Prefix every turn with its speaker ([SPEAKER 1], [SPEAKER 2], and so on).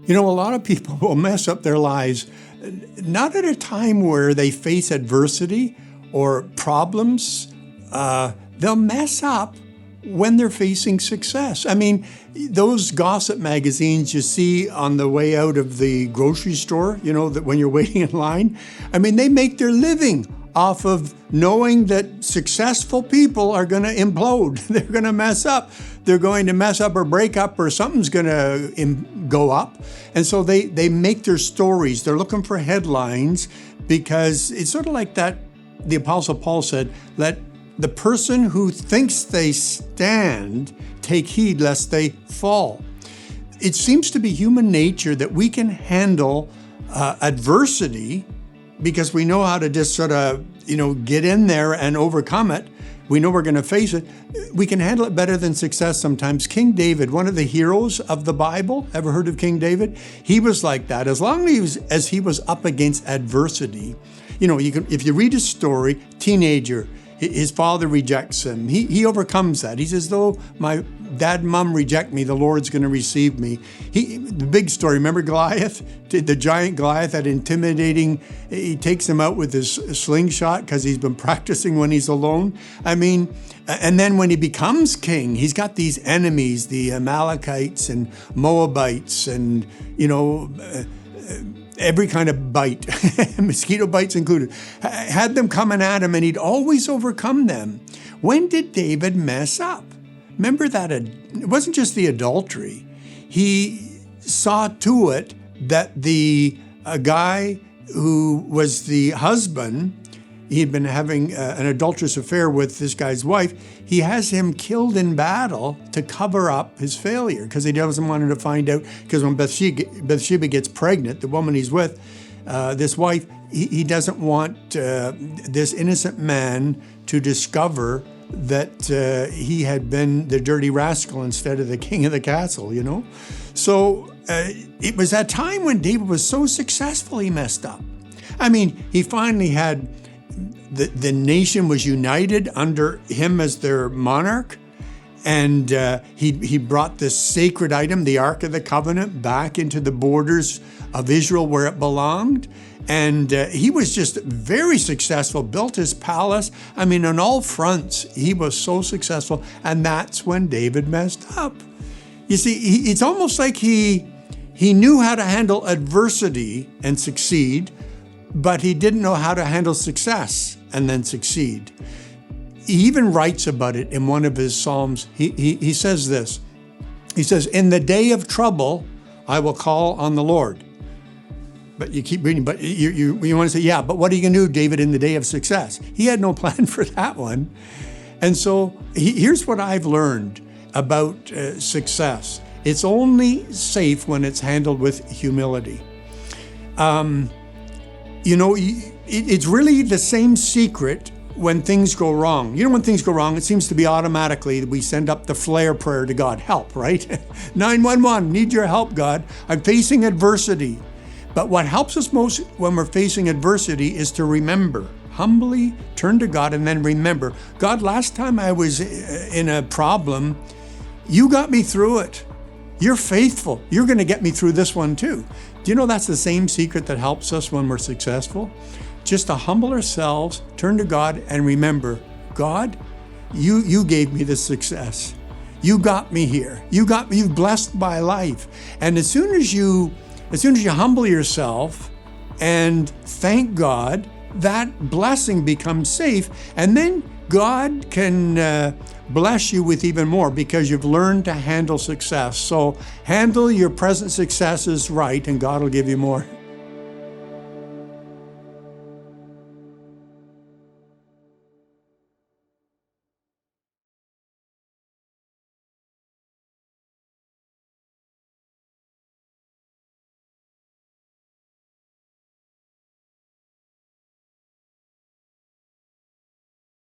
[SPEAKER 1] You know, a lot of people will mess up their lives, not at a time where they face adversity or problems. They'll mess up when they're facing success. I mean, those gossip magazines you see on the way out of the grocery store, you know, that when you're waiting in line, I mean, they make their living off of knowing that successful people are going to implode. They're going to mess up. They're going to mess up or break up, or something's going to go up. And so they make their stories. They're looking for headlines, because it's sort of like that. The Apostle Paul said, let the person who thinks they stand take heed lest they fall. It seems to be human nature that we can handle adversity because we know how to just sort of, get in there and overcome it. We know we're going to face it. We can handle it better than success sometimes. King David, one of the heroes of the Bible, ever heard of King David? He was like that. As long as he was up against adversity, if you read his story, teenager, his father rejects him. He overcomes that. He says, though my dad and mom reject me, the Lord's going to receive me. The big story, remember Goliath? The giant Goliath, that intimidating, he takes him out with his slingshot because he's been practicing when he's alone. I mean, and then when he becomes king, he's got these enemies, the Amalekites and Moabites and, every kind of bite, mosquito bites included, had them coming at him, and he'd always overcome them. When did David mess up? Remember that it wasn't just the adultery. He saw to it that a guy who was the husband, he had been having an adulterous affair with this guy's wife. He has him killed in battle to cover up his failure, because he doesn't want him to find out. Because when Bathsheba gets pregnant, the woman he's with, this wife, he doesn't want this innocent man to discover that he had been the dirty rascal instead of the king of the castle, So it was that time when David was so successful, he messed up. I mean, he finally had the nation was united under him as their monarch, and he brought this sacred item, the Ark of the Covenant, back into the borders of Israel where it belonged. And he was just very successful, built his palace. I mean, on all fronts, he was so successful. And that's when David messed up. You see, it's almost like he knew how to handle adversity and succeed, but he didn't know how to handle success and then succeed. He even writes about it in one of his Psalms. He says this. He says, in the day of trouble, I will call on the Lord. But you keep reading, but you want to say, yeah, but what are you going to do, David, in the day of success? He had no plan for that one. And so here's what I've learned about success. It's only safe when it's handled with humility. It's really the same secret when things go wrong. When things go wrong, it seems to be automatically we send up the flare prayer to God, help, right? 911, need your help, God. I'm facing adversity. But what helps us most when we're facing adversity is to remember, humbly turn to God and then remember, God, last time I was in a problem, you got me through it. You're faithful. You're going to get me through this one too. Do you know that's the same secret that helps us when we're successful? Just to humble ourselves, turn to God and remember, God, you gave me this success. You got me here. You've blessed my life. And as soon as you humble yourself and thank God, that blessing becomes safe. And then God can bless you with even more because you've learned to handle success. So handle your present successes right, and God will give you more.